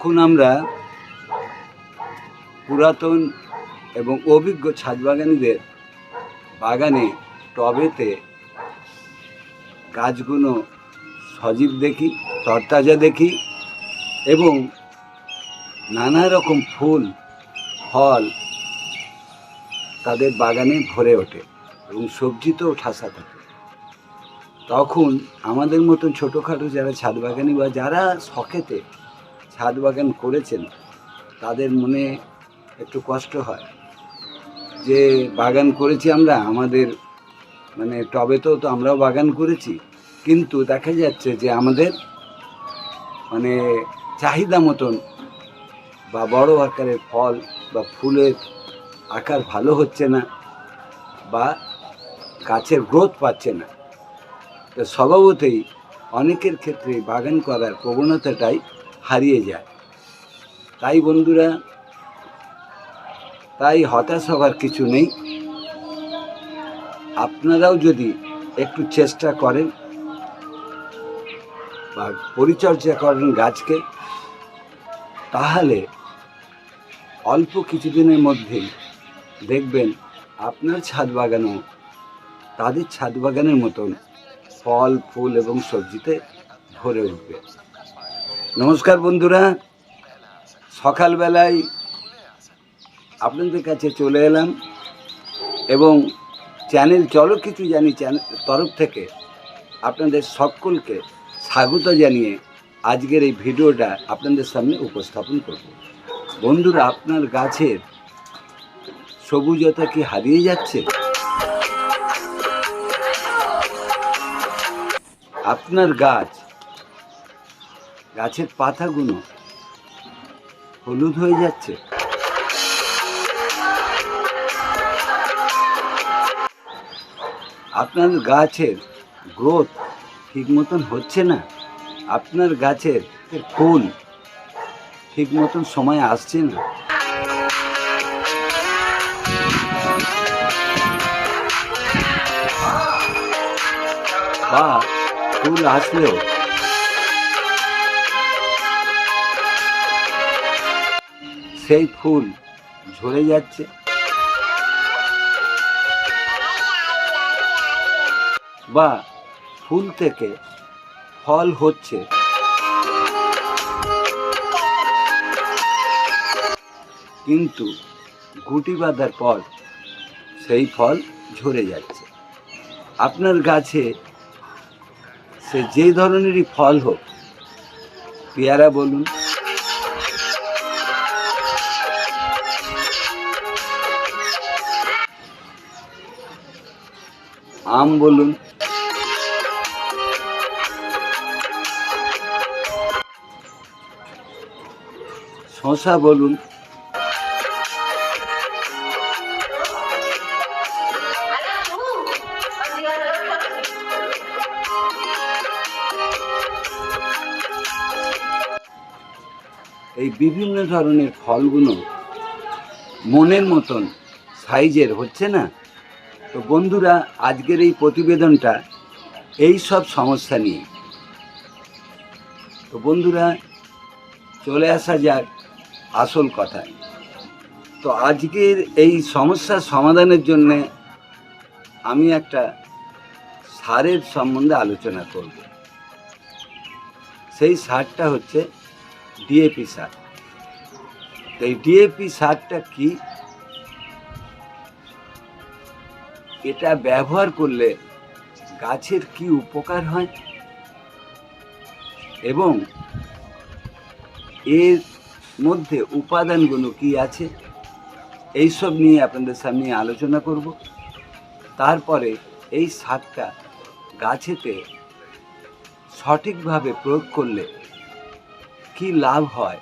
যখন আমরা পুরাতন এবং অভিজ্ঞ ছাদ বাগানীদের বাগানে টবেতে গাছগুলো সজীব দেখি, তরতাজা দেখি এবং নানা রকম ফুল ফল তাদের বাগানে ভরে ওঠে এবং সবজিতেও ঠাসা থাকে, তখন আমাদের মতন ছোটোখাটো যারা ছাদ বাগানি বা যারা শখেতে ছাদ বাগান করেছেন তাদের মনে একটু কষ্ট হয় যে বাগান করেছি আমরা, আমাদের মানে টবেতেও তো আমরাও বাগান করেছি, কিন্তু দেখা যাচ্ছে যে আমাদের মানে চাহিদা মতন বা বড় আকারের ফল বা ফুলের আকার ভালো হচ্ছে না বা গাছের গ্রোথ পাচ্ছে না। তো স্বভাবতই অনেকের ক্ষেত্রে বাগান করার প্রবণতাটাই হারিয়ে যায়। তাই বন্ধুরা, তাই হতাশ হওয়ার কিছু নেই। আপনারাও যদি একটু চেষ্টা করেন বা পরিচর্যা করেন গাছকে, তাহলে অল্প কিছুদিনের মধ্যেই দেখবেন আপনার ছাদ বাগানও তাদের ছাদ বাগানের মতন ফল ফুল এবং সবজিতে ভরে উঠবে। নমস্কার বন্ধুরা, সকালবেলায় আপনাদের কাছে চলে এলাম এবং চ্যানেল চলো কিছু জানি চ্যানেল তরফ থেকে আপনাদের সকলকে স্বাগত জানিয়ে আজকের এই ভিডিওটা আপনাদের সামনে উপস্থাপন করব। বন্ধুরা, আপনার গাছের সবুজতা কি হারিয়ে যাচ্ছে? আপনার গাছের পাতাগুলো হলুদ হয়ে যাচ্ছে? আপনার গাছের গ্রোথ ঠিক মতন হচ্ছে না? আপনার গাছের ফুল ঠিক মতন সময় আসছে না? বা ফুল আসলেও সেই ফুল ঝরে যাচ্ছে, বা ফুল থেকে ফল হচ্ছে কিন্তু গুটি বাঁধার পর সেই ফল ঝরে যাচ্ছে। আপনার গাছে সে যে ধরনেরই ফল হোক, পেয়ারা বলুন, আম বলুন, শসা বলুন, এই বিভিন্ন ধরনের ফলগুলো মনের মতন সাইজের হচ্ছে না। তো বন্ধুরা, আজকের এই প্রতিবেদনটা এই সব সমস্যা নিয়ে। তো বন্ধুরা, চলে আসা যাক আসল কথায়। তো আজকের এই সমস্যার সমাধানের জন্যে আমি একটা সারের সম্বন্ধে আলোচনা করব। সেই সারটা হচ্ছে ডিএপি সার। তো এই ডিএপি সারটা কি, এটা ব্যবহার করলে গাছের কি উপকার হয় এবং এর মধ্যে উপাদানগুলো কি আছে, এইসব নিয়ে আপনাদের সামনে আলোচনা করব। তারপরে এই সারটা গাছেতে সঠিকভাবে প্রয়োগ করলে কি লাভ হয়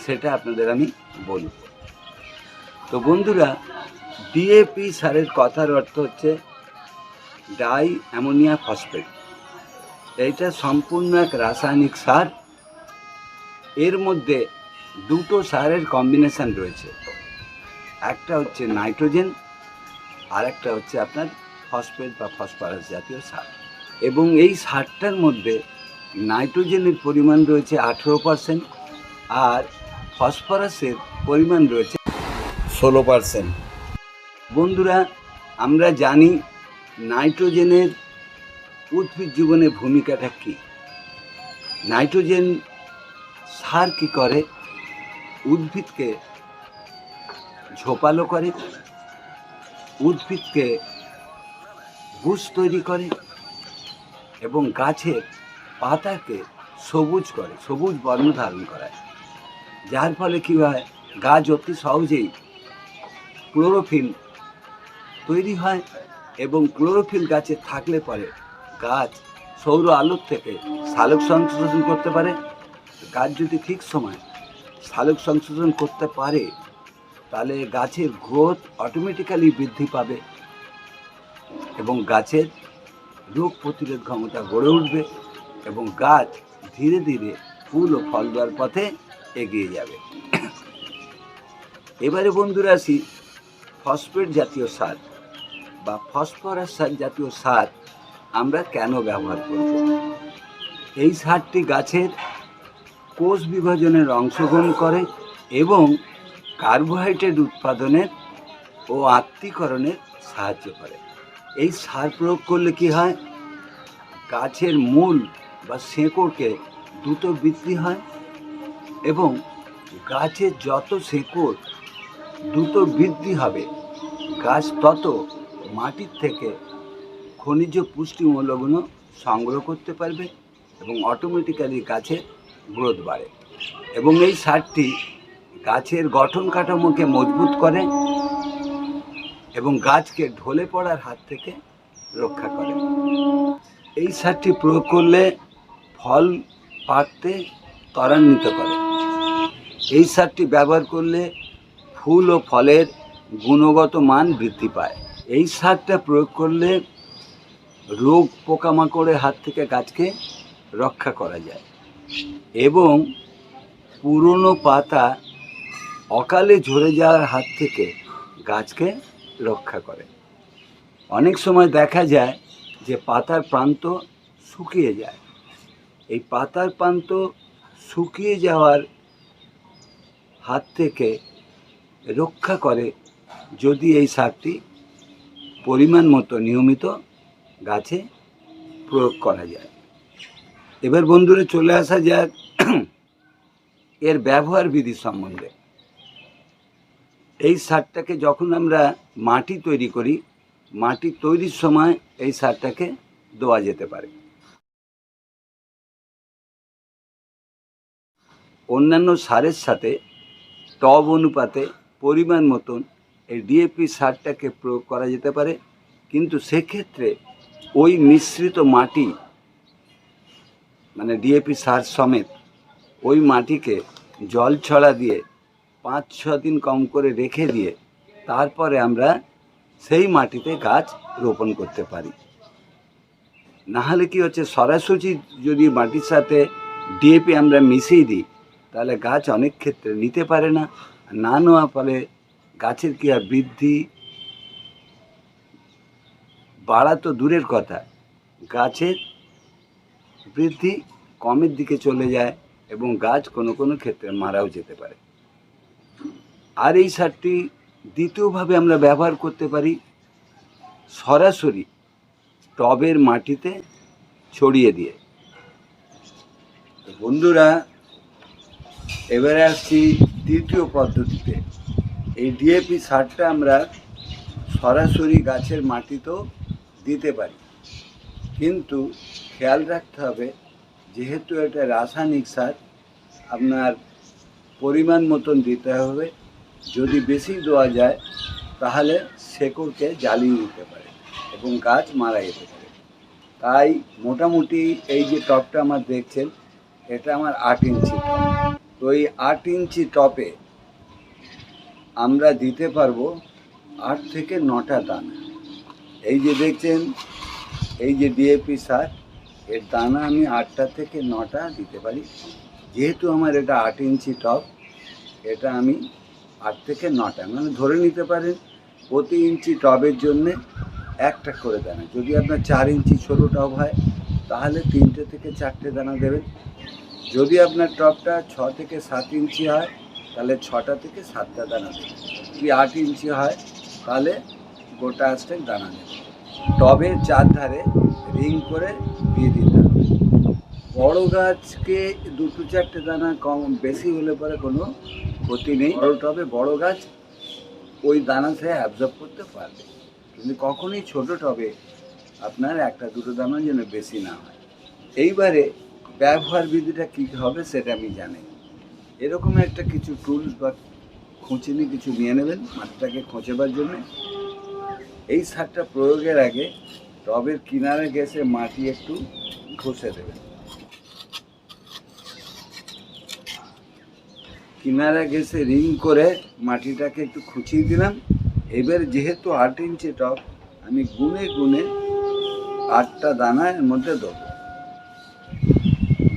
সেটা আপনাদের আমি বলব। তো বন্ধুরা, ডিএপি সারের কথার অর্থ হচ্ছে ডাই অ্যামোনিয়া ফসফেট। এইটা সম্পূর্ণ এক রাসায়নিক সার। এর মধ্যে দুটো সারের কম্বিনেশান রয়েছে, একটা হচ্ছে নাইট্রোজেন আর একটা হচ্ছে আপনার ফসফেট বা ফসফরাস জাতীয় সার। এবং এই সারটার মধ্যে নাইট্রোজেনের পরিমাণ রয়েছে 18% আর ফসফরাসের পরিমাণ রয়েছে 16%। বন্ধুরা, আমরা জানি নাইট্রোজেনের উদ্ভিদ জীবনে ভূমিকাটা কী। নাইট্রোজেন সার কী করে? উদ্ভিদকে ঝোপালো করে, উদ্ভিদকে বুশ তৈরি করে এবং গাছের পাতাকে সবুজ করে, সবুজ বর্ণ ধারণ করায়। যার ফলে কী হয়, গাছ অতি সহজেই ক্লোরোফিল তৈরি হয় এবং ক্লোরোফিল গাছে থাকলে পরে গাছ সৌর আলোর থেকে সালোক সংশ্লেষণ করতে পারে। গাছ যদি ঠিক সময় সালোক সংশ্লেষণ করতে পারে তাহলে গাছের গ্রোথ অটোমেটিক্যালি বৃদ্ধি পাবে এবং গাছের রোগ প্রতিরোধ ক্ষমতা গড়ে উঠবে এবং গাছ ধীরে ধীরে ফুল ও ফল দেওয়ার পথে এগিয়ে যাবে। এবারে বন্ধুরা আসি ফসফেট জাতীয় সার বা ফসফরাস সার জাতীয় সার আমরা কেন ব্যবহার করব। এই সারটি গাছের কোষ বিভাজনের অংশগ্রহণ করে এবং কার্বোহাইড্রেট উৎপাদনের ও আত্তীকরণের সাহায্য করে। এই সার প্রয়োগ করলে কি হয়, গাছের মূল বা শেকড়কে দ্রুত বৃদ্ধি হয় এবং গাছের যত শেকড় দ্রুত বৃদ্ধি হবে গাছ তত মাটির থেকে খনিজ পুষ্টিমূল্যগুলো সংগ্রহ করতে পারবে এবং অটোমেটিক্যালি গাছের গ্রোথ বাড়ে এবং এই সারটি গাছের গঠন কাঠামোকে মজবুত করে এবং গাছকে ঢলে পড়ার হাত থেকে রক্ষা করে। এই সারটি প্রয়োগ করলে ফল পাকতে ত্বরান্বিত করে। এই সারটি ব্যবহার করলে ফুল ও ফলের গুণগত মান বৃদ্ধি পায়। এই সারটা প্রয়োগ করলে রোগ পোকামাকড়ের হাত থেকে গাছকে রক্ষা করা যায় এবং পুরনো পাতা অকালে ঝরে যাওয়ার হাত থেকে গাছকে রক্ষা করে। অনেক সময় দেখা যায় যে পাতার প্রান্ত শুকিয়ে যায়। এই পাতার প্রান্ত শুকিয়ে যাওয়ার হাত থেকে রক্ষা করে যদি এই সারটি পরিমাণ মতো নিয়মিত গাছে প্রয়োগ করা যায়। এবার বন্ধুরা চলে আসা যাক এর ব্যবহার বিধি সম্বন্ধে। এই সারটাকে যখন আমরা মাটি তৈরি করি, মাটি তৈরির সময় এই সারটাকে দেওয়া যেতে পারে। অন্যান্য সারের সাথে টব অনুপাতে পরিমাণ মতন এই ডিএপি সারটাকে প্রয়োগ করা যেতে পারে, কিন্তু সেক্ষেত্রে ওই মিশ্রিত মাটি মানে ডিএপি সার সমেত ওই মাটিকে জল ছড়া দিয়ে 5-6 দিন কম করে রেখে দিয়ে তারপরে আমরা সেই মাটিতে গাছ রোপণ করতে পারি। নাহলে কি হচ্ছে, সরাসরি যদি মাটির সাথে ডিএপি আমরা মিশিয়ে দিই তাহলে গাছ অনেক ক্ষেত্রে নিতে পারে না। না নেওয়ার ফলে গাছের কি আর বৃদ্ধি বাড়া তো দূরের কথা, গাছের বৃদ্ধি কমের দিকে চলে যায় এবং গাছ কোনো কোনো ক্ষেত্রে মারাও যেতে পারে। আর এই সারটি দ্বিতীয়ভাবে আমরা ব্যবহার করতে পারি সরাসরি টবের মাটিতে ছড়িয়ে দিয়ে। বন্ধুরা এবারে আসছি তৃতীয় পদ্ধতিতে। এই ডিএপি সারটা আমরা সরাসরি গাছের মাটিতেও দিতে পারি, কিন্তু খেয়াল রাখতে হবে যেহেতু এটা রাসায়নিক সার আপনার পরিমাণ মতন দিতে হবে। যদি বেশি দেওয়া যায় তাহলে শেকড়কে জ্বালিয়ে দিতে পারে এবং গাছ মারা যেতে পারে। তাই মোটামুটি এই যে টবটা আমার দেখছেন এটা আমার 8 ইঞ্চি টব। তো এই 8 ইঞ্চি টবে আমরা দিতে পারবো 8 থেকে 9টা দানা। এই যে দেখছেন এই যে ডিএপি সার, এর দানা আমি 8টা থেকে 9টা দিতে পারি। যেহেতু আমার এটা 8 ইঞ্চি টব, এটা আমি 8 থেকে 9টা মানে ধরে নিতে পারেন প্রতি ইঞ্চি টবের জন্যে একটা করে দানা। যদি আপনার 4 ইঞ্চি ছোটো টব হয় তাহলে 3টে থেকে 4টে দানা দেবেন। যদি আপনার টবটা 6 থেকে 7 ইঞ্চি হয় তাহলে 6টা থেকে 7টা দানা দেবেন। যদি 8 ইঞ্চি হয় তাহলে গোটা আষ্টেক দানা দেবেন। টবের চারধারে রিং করে দিয়ে দিতে হবে। বড় গাছকে 2-4টে দানা কম বেশি হলে পরে কোনো ক্ষতি নেই। বড় টবে বড় গাছ ওই দানা সে অ্যাবজর্ব করতে পারবে, কিন্তু কখনোই ছোট টবে আপনার 1-2টো দানা যেন বেশি না হয়। এইবারে ব্যবহার বিধিটা কী হবে সেটা আমি জানি। এরকম একটা কিছু টুলস বা খুঁচিনি কিছু নিয়ে নেবেন মাটিটাকে খোঁচেবার জন্য। এই সারটা প্রয়োগের আগে টবের কিনারে ঘেঁষে মাটি একটু ঘষে দেবেন। কিনারে ঘেঁষে রিং করে মাটিটাকে একটু খুঁচিয়ে দিলাম। এবার যেহেতু 8 ইঞ্চি টব, আমি গুনে গুনে 8টা দানা এর মধ্যে দেবো।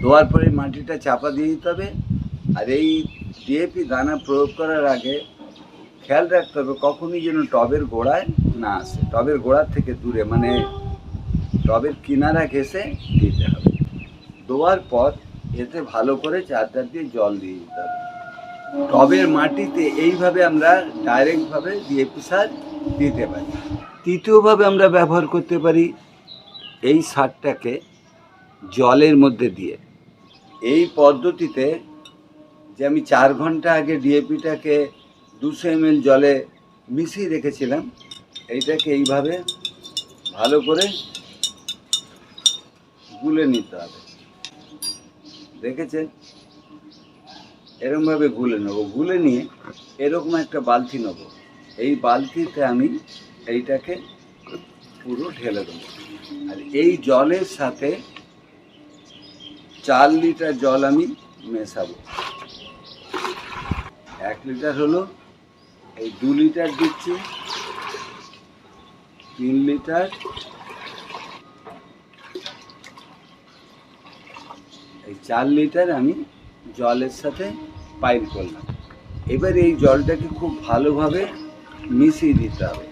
দেওয়ার পরে মাটিটা চাপা দিয়ে দিতে হবে। আর এই ডিএপি দানা প্রয়োগ করার আগে খেয়াল রাখতে হবে কখনই যেন টবের গোড়ায় না আসে, টবের গোড়ার থেকে দূরে, মানে টবের কিনারা ঘেঁষে দিতে হবে। দেওয়ার পর এতে ভালো করে চারধার দিয়ে জল দিয়ে দিতে হবে। টবের মাটিতে এইভাবে আমরা ডাইরেক্টভাবে ডিএপি সার দিতে পারি। তৃতীয়ভাবে আমরা ব্যবহার করতে পারি এই সারটাকে জলের মধ্যে দিয়ে। এই পদ্ধতিতে যে আমি 4 ঘন্টা আগে ডিএপিটাকে 200 ml জলে মিশিয়ে রেখেছিলাম, এইটাকে এইভাবে ভালো করে গুলে নিতে হবে। দেখেছেন? এরকমভাবে গুলে নেবো। গুলে নিয়ে এরকম একটা বালতি নেবো। এই বালতিতে আমি এইটাকে পুরো ঢেলে দেবো। আর এই জলের সাথে 4 লিটার জল আমি মেশাবো। 1 লিটার হলো, এই 2 লিটার দিচ্ছি, 3 লিটার, এই 4 লিটার আমি জলের সাথে পাইপ করলাম। এবার এই জলটাকে খুব ভালোভাবে মিশিয়ে দিতে হবে।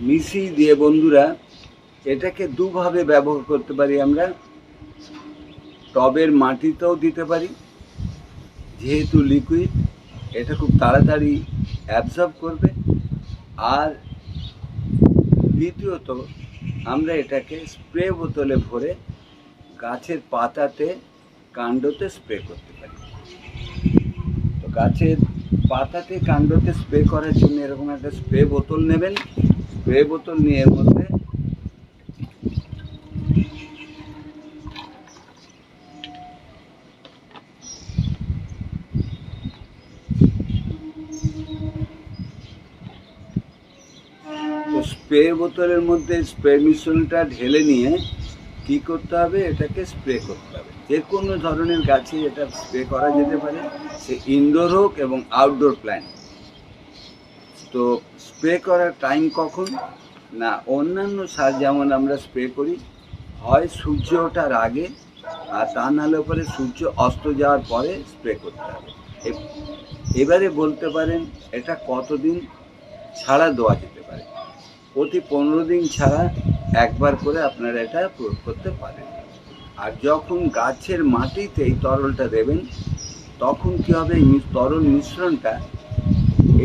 মিশিয়ে দিয়ে বন্ধুরা এটাকে দুভাবে ব্যবহার করতে পারি আমরা। টবের মাটিতেও দিতে পারি, যেহেতু লিকুইড এটা খুব তাড়াতাড়ি অ্যাবজর্ব করবে। আর দ্বিতীয়ত আমরা এটাকে স্প্রে বোতলে ভরে গাছের পাতাতে, কাণ্ডতে স্প্রে করতে পারি। তো গাছের পাতাতে, কাণ্ডতে স্প্রে করার জন্য এরকম একটা স্প্রে বোতল নেবেন। স্প্রে বোতল নিয়ে এর মধ্যে স্প্রে বোতলের মধ্যে স্প্রে মিশ্রণটা ঢেলে নিয়ে কি করতে হবে, এটাকে স্প্রে করতে হবে। যে কোনো ধরনের গাছে এটা স্প্রে করা যেতে পারে, সে ইনডোর হোক এবং আউটডোর প্ল্যান্ট। তো স্প্রে করার টাইম কখন না, অন্যান্য সার যেমন আমরা স্প্রে করি হয় সূর্য ওঠার আগে, আর তা নাহলে পরে সূর্য অস্ত যাওয়ার পরে স্প্রে করতে হবে। এবারে বলতে পারেন এটা কতদিন ছাড়া দেওয়া যেতে পারে। প্রতি 15 দিন ছাড়া একবার করে আপনারা এটা প্রয়োগ করতে পারেন। আর যখন গাছের মাটিতে এই তরলটা দেবেন তখন কী হবে, এই তরল মিশ্রণটা,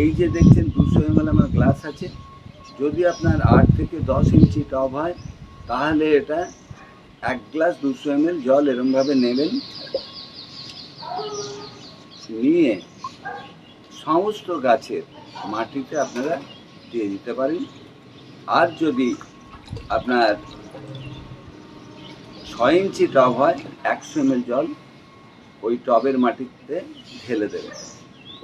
এই যে দেখছেন 200 ml আমার গ্লাস আছে, যদি আপনার 8 থেকে 10 ইঞ্চি টব হয় তাহলে এটা 1 গ্লাস 200 ml জল এরমভাবে নেবেন, নিয়ে সমস্ত গাছের মাটিতে আপনারা দিয়ে দিতে পারেন। আর যদি আপনার 6 ইঞ্চি টব হয় 100 ml জল ওই টবের মাটিতে ঢেলে দেবেন।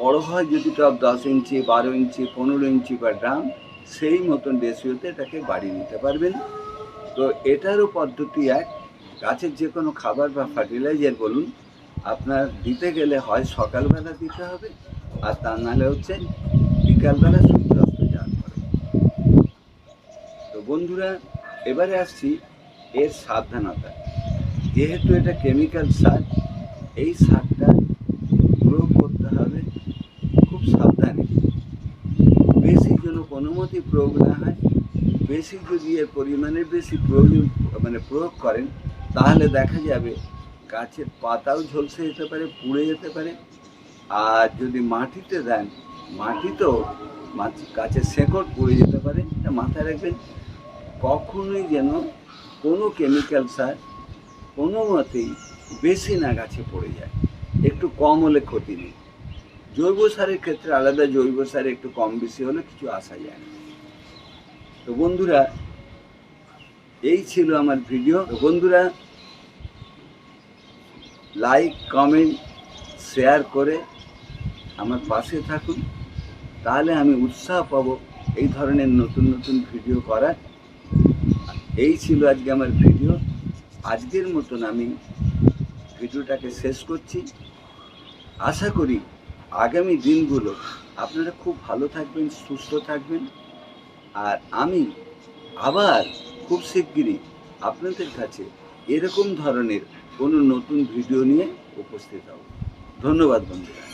বড় হয় যদি টব 10 ইঞ্চি, 12 ইঞ্চি, 15 ইঞ্চি বা ড্রাম, সেই মতন রেশিওতে এটাকে বাড়িয়ে নিতে পারবেন। তো এটারও পদ্ধতি এক। গাছের যে কোনো খাবার বা ফার্টিলাইজার বলুন, আপনার দিতে গেলে হয় সকালবেলা দিতে হবে, আর তা নাহলে হচ্ছে বিকালবেলা সূর্যাস্ত যাওয়ার পরে। তো বন্ধুরা এবারে আসছি এর সাবধানতা। যেহেতু এটা কেমিক্যাল সার, এই সারটা প্রয়োগ করতে হবে খুব সাবধানে। বেশি যেন কোনো মতে প্রয়োগ না হয়। বেশি যদি এর পরিমাণের বেশি প্রয়োগ করেন তাহলে দেখা যাবে গাছের পাতাও ঝলসে যেতে পারে, পুড়ে যেতে পারে। আর যদি মাটিতে দেন, মাটিতেও গাছের শেকড় পুড়ে যেতে পারে। মাথায় রাখবেন, কখনোই যেন কোনো কেমিক্যাল সার কোনো মতেই বেশি না গাছে পড়ে যায়। একটু কম হলে ক্ষতি নেই। জৈব সারের ক্ষেত্রে আলাদা, জৈব সার একটু কম বেশি হলে কিছু আসা যায় না। তো বন্ধুরা, এই ছিল আমার ভিডিও। তো বন্ধুরা, লাইক, কমেন্ট, শেয়ার করে আমার পাশে থাকুন, তাহলে আমি উৎসাহ পাবো এই ধরনের নতুন নতুন ভিডিও করার। এই ছিল আজকে আমার ভিডিও। আজকের মতন আমি ভিডিওটাকে শেষ করছি। আশা করি আগামী দিনগুলো আপনারা খুব ভালো থাকবেন, সুস্থ থাকবেন। আর আমি আবার খুব শিগগিরই আপনাদের কাছে এরকম ধরনের কোনো নতুন ভিডিও নিয়ে উপস্থিত হব। ধন্যবাদ বন্ধুরা।